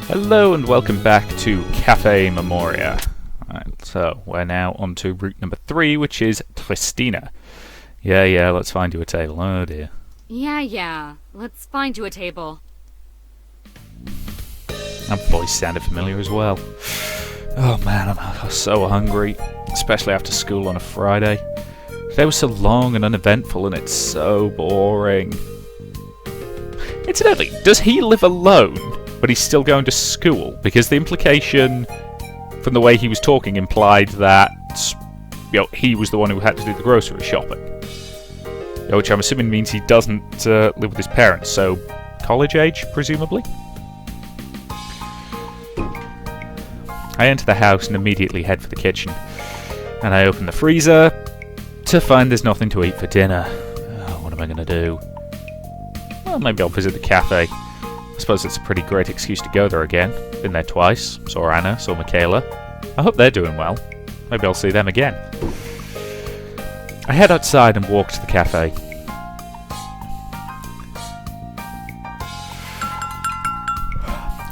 Hello and welcome back to Cafe Memoria. Alright, so we're now on to route number 3, which is Tristina. Yeah, let's find you a table. Oh dear. Yeah, let's find you a table. That voice sounded familiar as well. Oh man, I'm so hungry, especially after school on a Friday. Today was so long and uneventful and it's so boring. Incidentally, does he live alone, but he's still going to school? Because the implication from the way he was talking implied that he was the one who had to do the grocery shopping. Which I'm assuming means he doesn't live with his parents, so college age, presumably? I enter the house and immediately head for the kitchen. And I open the freezer to find there's nothing to eat for dinner. Oh, what am I going to do? Well, maybe I'll visit the cafe. I suppose it's a pretty great excuse to go there again. Been there twice. Saw Anna, saw Michaela. I hope they're doing well. Maybe I'll see them again. I head outside and walk to the cafe.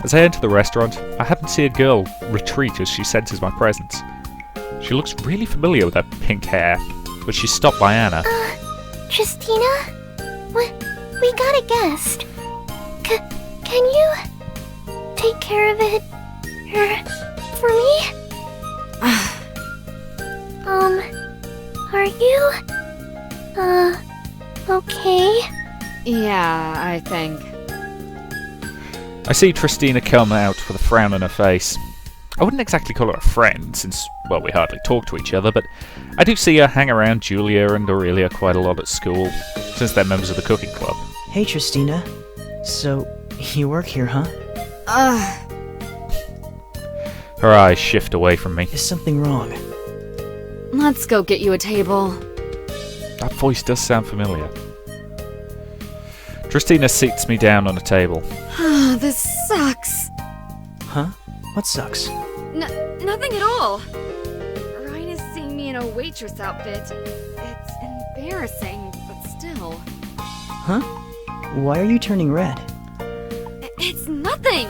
As I enter the restaurant, I happen to see a girl retreat as she senses my presence. She looks really familiar with her pink hair, but she's stopped by Anna. Tristina? We got a guest. Can you take care of it for me? Are you okay? Yeah, I think. I see Tristina come out with a frown on her face. I wouldn't exactly call her a friend, since, well, we hardly talk to each other, but I do see her hang around Julia and Aurelia quite a lot at school, since they're members of the cooking club. Hey, Tristina. So, you work here, huh? Her eyes shift away from me. Is something wrong? Let's go get you a table. That voice does sound familiar. Tristina seats me down on a table. This sucks. Huh? What sucks? Nothing at all. Ryan is seeing me in a waitress outfit. It's embarrassing, but still. Huh? Why are you turning red? It's nothing!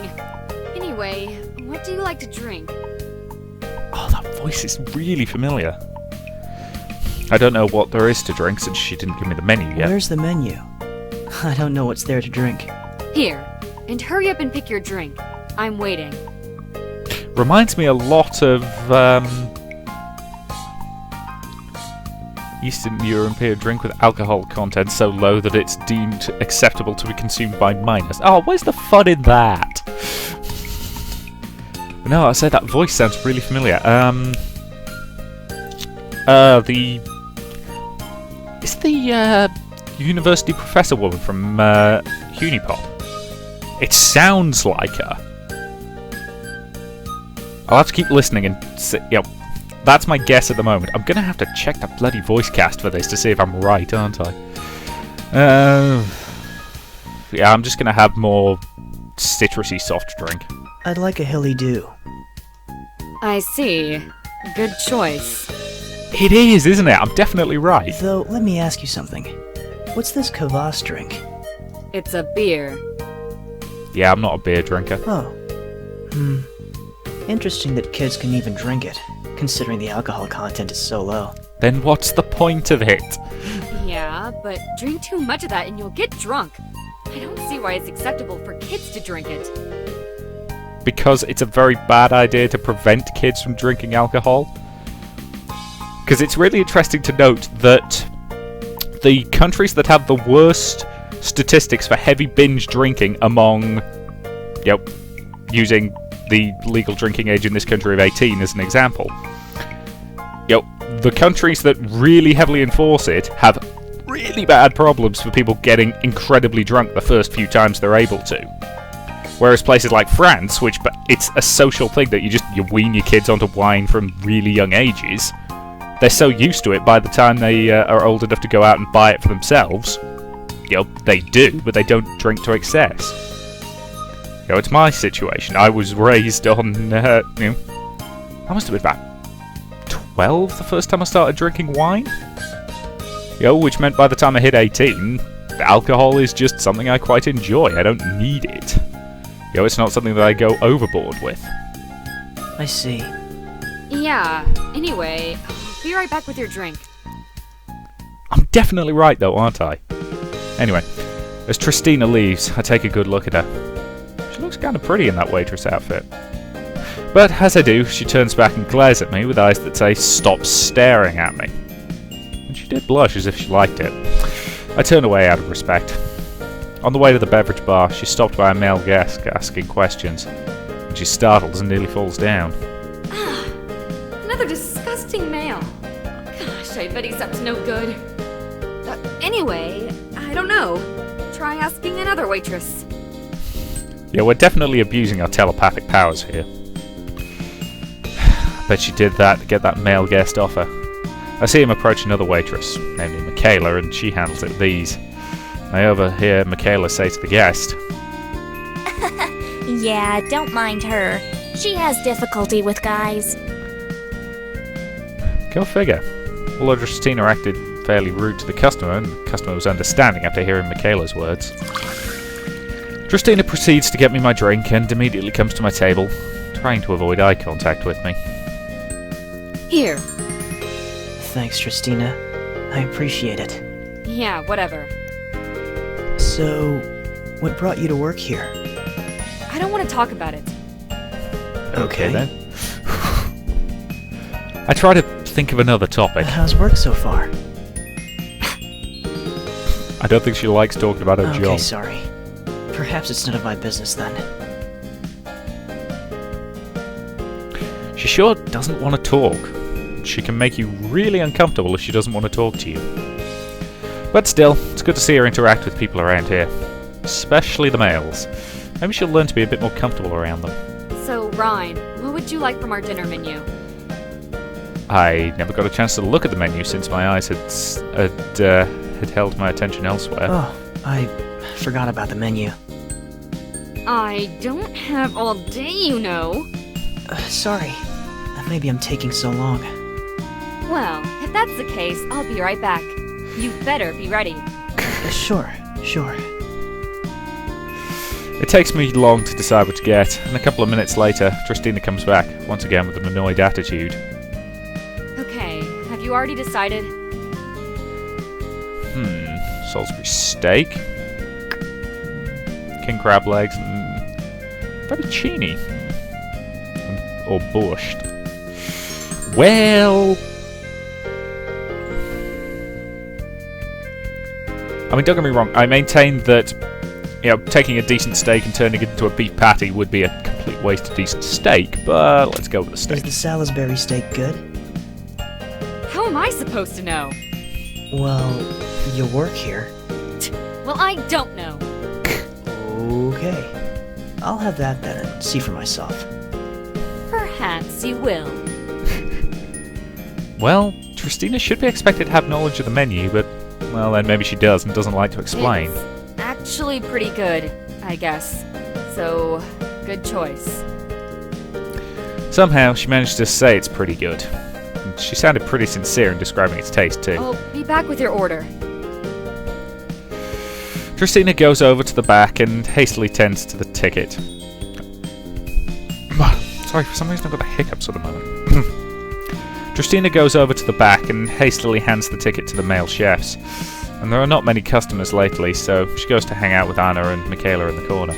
Anyway, what do you like to drink? Oh, that voice is really familiar. I don't know what there is to drink since she didn't give me the menu yet. Where's the menu? I don't know what's there to drink. Here, and hurry up and pick your drink. I'm waiting. Reminds me a lot of Eastern European drink with alcohol content so low that it's deemed acceptable to be consumed by minors. Oh, where's the fun in that? No, I said that voice sounds really familiar. It's the university professor woman from Unipop. It sounds like her. I'll have to keep listening and see. That's my guess at the moment. I'm gonna have to check the bloody voice cast for this to see if I'm right, aren't I? Yeah, I'm just gonna have more citrusy soft drink. I'd like a Hilly Dew. I see. Good choice. It is, isn't it? I'm definitely right. Though, let me ask you something. What's this kvass drink? It's a beer. Yeah, I'm not a beer drinker. Oh. Interesting that kids can even drink it, considering the alcohol content is so low. Then what's the point of it? Yeah, but drink too much of that and you'll get drunk. I don't see why it's acceptable for kids to drink it. Because it's a very bad idea to prevent kids from drinking alcohol? Because it's really interesting to note that the countries that have the worst statistics for heavy binge drinking among, using the legal drinking age in this country of 18 as an example. The countries that really heavily enforce it have really bad problems for people getting incredibly drunk the first few times they're able to. Whereas places like France, which it's a social thing that you wean your kids onto wine from really young ages, they're so used to it by the time they are old enough to go out and buy it for themselves. They do, but they don't drink to excess. It's my situation. I was raised on, I must have been about 12 the first time I started drinking wine. Which meant by the time I hit 18, alcohol is just something I quite enjoy. I don't need it. It's not something that I go overboard with. I see. Yeah, anyway, I'll be right back with your drink. I'm definitely right though, aren't I? Anyway, as Tristina leaves, I take a good look at her. She looks kind of pretty in that waitress outfit. But as I do, she turns back and glares at me with eyes that say, "Stop staring at me." And she did blush as if she liked it. I turn away out of respect. On the way to the beverage bar, she's stopped by a male guest asking questions. And she's startled and nearly falls down. Another disgusting male. Gosh, I bet he's up to no good. Anyway, I don't know. Try asking another waitress. Yeah, we're definitely abusing our telepathic powers here. I bet she did that to get that male guest offer. I see him approach another waitress, namely Michaela, and she handles it with ease. I overhear Michaela say to the guest, Yeah, don't mind her. She has difficulty with guys. Go figure. Although Tristina acted fairly rude to the customer, and the customer was understanding after hearing Michaela's words. Tristina proceeds to get me my drink and immediately comes to my table, trying to avoid eye contact with me. Here. Thanks, Tristina. I appreciate it. Yeah, whatever. So, what brought you to work here? I don't want to talk about it. Okay. Then. I try to think of another topic. How's work so far? I don't think she likes talking about her Okay, job. sorry. Perhaps it's none of my business then. She sure doesn't want to talk. She can make you really uncomfortable if she doesn't want to talk to you. But still, it's good to see her interact with people around here. Especially the males. Maybe she'll learn to be a bit more comfortable around them. So, Ryan, what would you like from our dinner menu? I never got a chance to look at the menu since my eyes had held my attention elsewhere. Oh, I forgot about the menu. I don't have all day, you know. Sorry. Maybe I'm taking so long. Well, if that's the case, I'll be right back. You better be ready. Sure. It takes me long to decide what to get, and a couple of minutes later, Tristina comes back, once again with an annoyed attitude. Okay, have you already decided? Salisbury steak, king crab legs, and fettuccine, or borscht. Well, I mean, don't get me wrong. I maintain that, taking a decent steak and turning it into a beef patty would be a complete waste of decent steak. But let's go with the Is steak. the Salisbury steak good? How am I supposed to know? Well, you work here. Well, I don't know. Okay. I'll have that then and see for myself. Perhaps you will. Well, Tristina should be expected to have knowledge of the menu, but, well, then maybe she does and doesn't like to explain. It's actually pretty good, I guess. So, good choice. Somehow, she managed to say it's pretty good. And she sounded pretty sincere in describing its taste, too. I'll be back with your order. Tristina goes over to the back and hastily tends to the ticket. Sorry, for some reason I've got the hiccups at the moment. Tristina goes over to the back and hastily hands the ticket to the male chefs. And there are not many customers lately, so she goes to hang out with Anna and Michaela in the corner.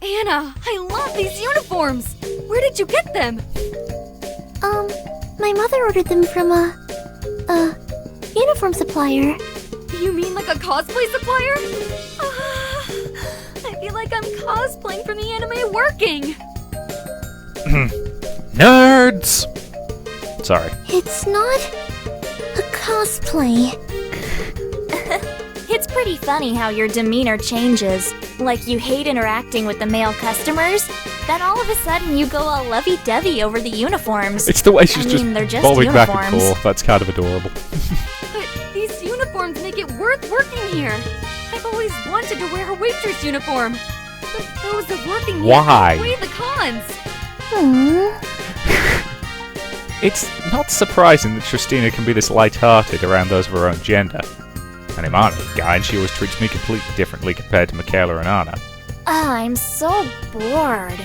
Anna, I love these uniforms! Where did you get them? My mother ordered them from a uniform supplier. You mean like a cosplay supplier? I feel like I'm cosplaying from the anime working! Nerds! Sorry. It's not a cosplay. It's pretty funny how your demeanor changes. Like you hate interacting with the male customers, then all of a sudden you go all lovey-dovey over the uniforms. It's the way she's they're just just bobbing back and uniforms. forth. That's kind of adorable. But these uniforms make it worth working here! I've always wanted to wear a waitress uniform! The pros of working here Why? outweigh the cons! It's not surprising that Tristina can be this light-hearted around those of her own gender. And I'm Anna's guy, and she always treats me completely differently compared to Michaela and Anna. I'm so bored.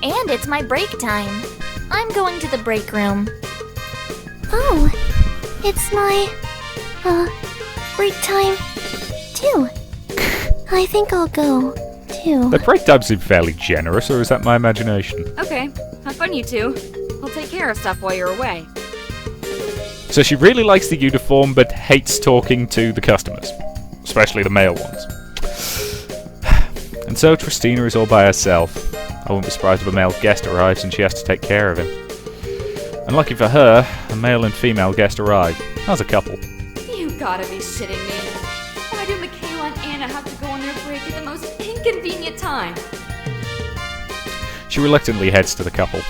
And it's my break time. I'm going to the break room. Oh, it's my, break time, too. I think I'll go, too. The break times seem fairly generous, or is that my imagination? Okay, have fun, you two. I'll take care of stuff while you're away. So she really likes the uniform, but hates talking to the customers, especially the male ones. And so Tristina is all by herself. I wouldn't be surprised if a male guest arrives and she has to take care of him. Unlucky for her, a male and female guest arrive. As a couple. You gotta be shitting me. Why do Michaela and Anna have to go on their break at the most inconvenient time? She reluctantly heads to the couple.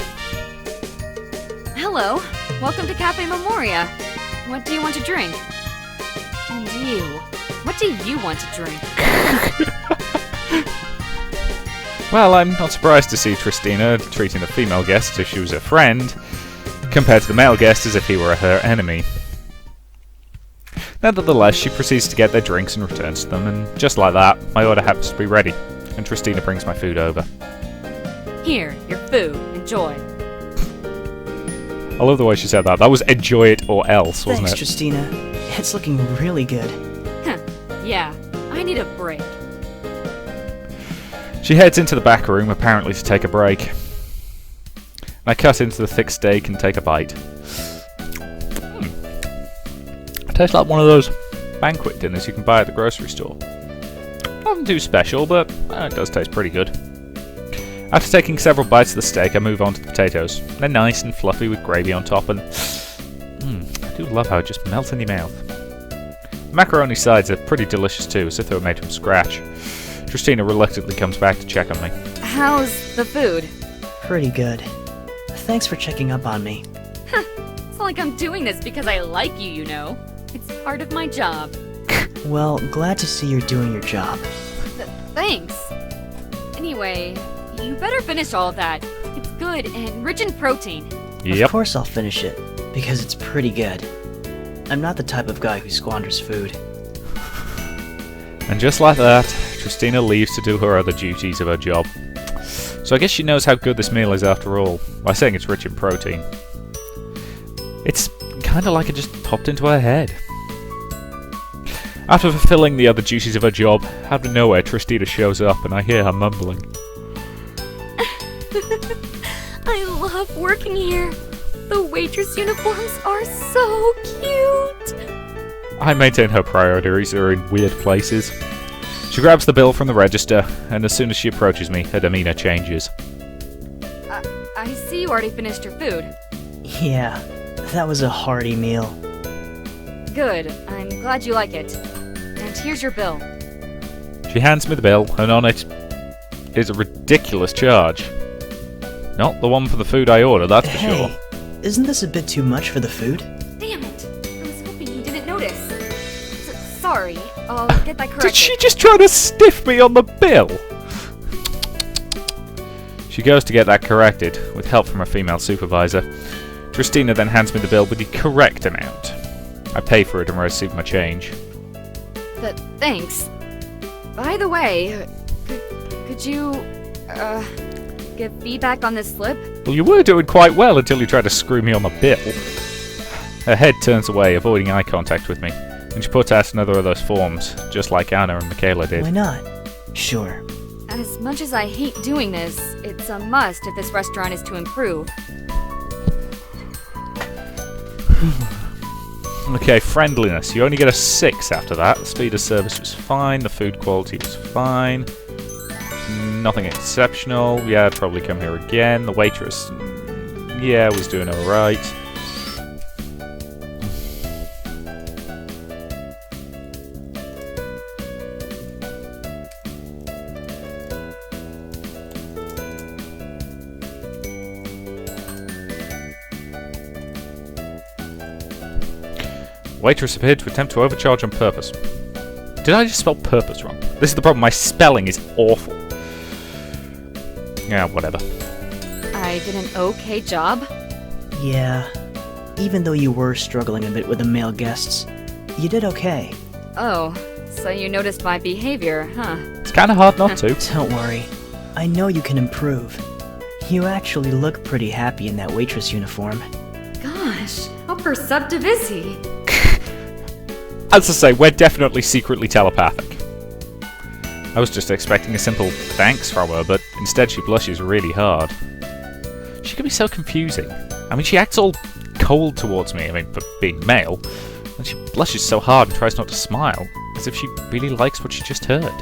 Hello, welcome to Cafe Memoria. What do you want to drink? And you, what do you want to drink? Well, I'm not surprised to see Tristina treating the female guest as if she was a friend, compared to the male guest as if he were her enemy. Nevertheless, she proceeds to get their drinks and returns to them, and just like that, my order happens to be ready, and Tristina brings my food over. Here, your food. Enjoy. I love the way she said that. That was enjoy it or else, wasn't Thanks, it? Tristina. It's looking really good. Yeah, I need a break. She heads into the back room, apparently to take a break. I cut into the thick steak and take a bite. It tastes like one of those banquet dinners you can buy at the grocery store. Nothing too special, but it does taste pretty good. After taking several bites of the steak, I move on to the potatoes. They're nice and fluffy with gravy on top, and I do love how it just melts in your mouth. The macaroni sides are pretty delicious too, as if they were made from scratch. Tristina reluctantly comes back to check on me. How's the food? Pretty good. Thanks for checking up on me. It's not like I'm doing this because I like you, you know. It's part of my job. Well, glad to see you're doing your job. Thanks. Anyway, you better finish all of that. It's good and rich in protein. Yep. Of course I'll finish it, because it's pretty good. I'm not the type of guy who squanders food. And just like that, Tristina leaves to do her other duties of her job. So I guess she knows how good this meal is after all, by saying it's rich in protein. It's kind of like it just popped into her head. After fulfilling the other duties of her job, out of nowhere Tristina shows up and I hear her mumbling. I love working here. The waitress uniforms are so cute. I maintain her priorities are in weird places. She grabs the bill from the register, and as soon as she approaches me, her demeanor changes. I see you already finished your food. Yeah, that was a hearty meal. Good. I'm glad you like it. And here's your bill. She hands me the bill, and on it is a ridiculous charge. Not the one for the food I ordered, that's for Hey, sure. isn't this a bit too much for the food? Damn it. I was hoping you didn't notice. Sorry. I'll get that corrected. Did she just try to stiff me on the bill? She goes to get that corrected, with help from her female supervisor. Tristina then hands me the bill with the correct amount. I pay for it and receive my change. Thanks. By the way, could you, give feedback on this slip? Well, you were doing quite well until you tried to screw me on the bill. Her head turns away, avoiding eye contact with me, and she puts out another of those forms, just like Anna and Michaela did. Why not? Sure. As much as I hate doing this, it's a must if this restaurant is to improve. Okay, friendliness. You only get a 6 after that. The speed of service was fine. The food quality was fine. Nothing exceptional. Yeah, I'd probably come here again. The waitress, yeah, was doing alright. Waitress appeared to attempt to overcharge on purpose. Did I just spell purpose wrong? This is the problem, my spelling is awful. Yeah, whatever. I did an okay job. Yeah. Even though you were struggling a bit with the male guests, you did okay. Oh, so you noticed my behavior, huh? It's kind of hard not to. Don't worry. I know you can improve. You actually look pretty happy in that waitress uniform. Gosh, how perceptive is he? As I say, we're definitely secretly telepathic. I was just expecting a simple thanks from her, but instead she blushes really hard. She can be so confusing. I mean, she acts all cold towards me, for being male, and she blushes so hard and tries not to smile, as if she really likes what she just heard.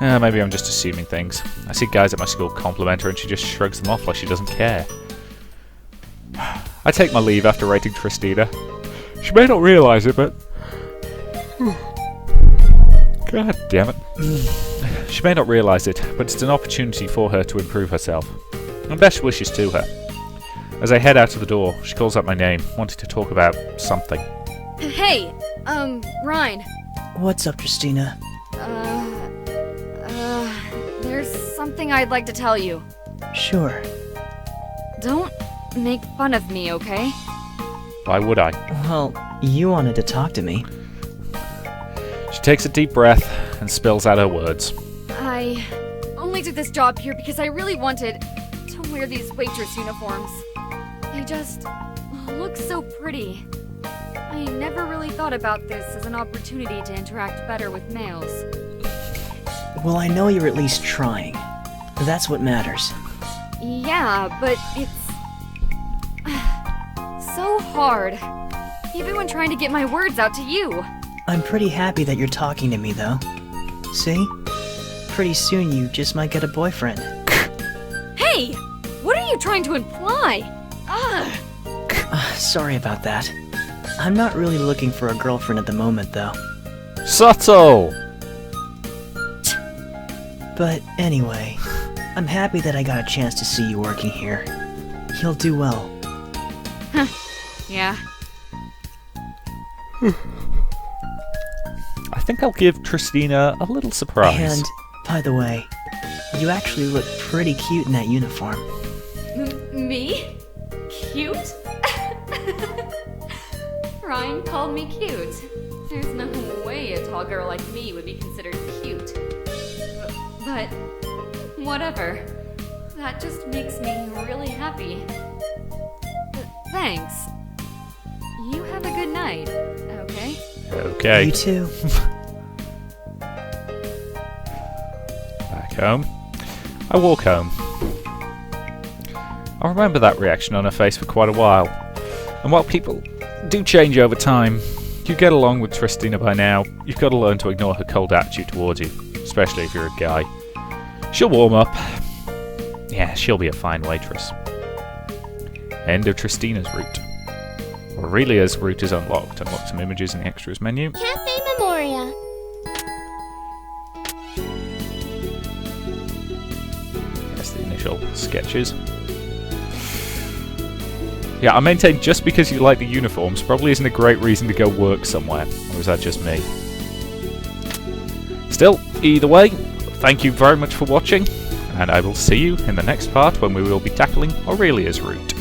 Maybe I'm just assuming things. I see guys at my school compliment her and she just shrugs them off like she doesn't care. I take my leave after rating Tristina. She may not realise it, but... God damn it. She may not realise it, but it's an opportunity for her to improve herself. And best wishes to her. As I head out of the door, she calls out my name, wanting to talk about something. Hey, Ryan. What's up, Tristina? There's something I'd like to tell you. Sure. Don't make fun of me, okay? Why would I? Well, you wanted to talk to me. She takes a deep breath and spills out her words. I only took this job here because I really wanted to wear these waitress uniforms. They just look so pretty. I never really thought about this as an opportunity to interact better with males. Well, I know you're at least trying. That's what matters. Yeah, but it's so hard. Even when trying to get my words out to you. I'm pretty happy that you're talking to me, though. See? Pretty soon you just might get a boyfriend. Hey! What are you trying to imply? Ugh! Sorry about that. I'm not really looking for a girlfriend at the moment, though. Subtle! But anyway, I'm happy that I got a chance to see you working here. You'll do well. Yeah. I think I'll give Tristina a little surprise. And, by the way, you actually look pretty cute in that uniform. Me? Cute? Ryan called me cute. There's no way a tall girl like me would be considered cute. But, whatever. That just makes me really happy. Thanks. You have a good night, okay? Okay. You too. Back home. I walk home. I remember that reaction on her face for quite a while. And while people do change over time, you get along with Tristina by now, you've got to learn to ignore her cold attitude towards you, especially if you're a guy. She'll warm up. Yeah, she'll be a fine waitress. End of Tristina's route. Aurelia's route is unlocked. Unlock some images in the extras menu. Cafe Memoria. That's the initial sketches. Yeah, I maintain just because you like the uniforms probably isn't a great reason to go work somewhere. Or is that just me? Still, either way, thank you very much for watching, and I will see you in the next part when we will be tackling Aurelia's route.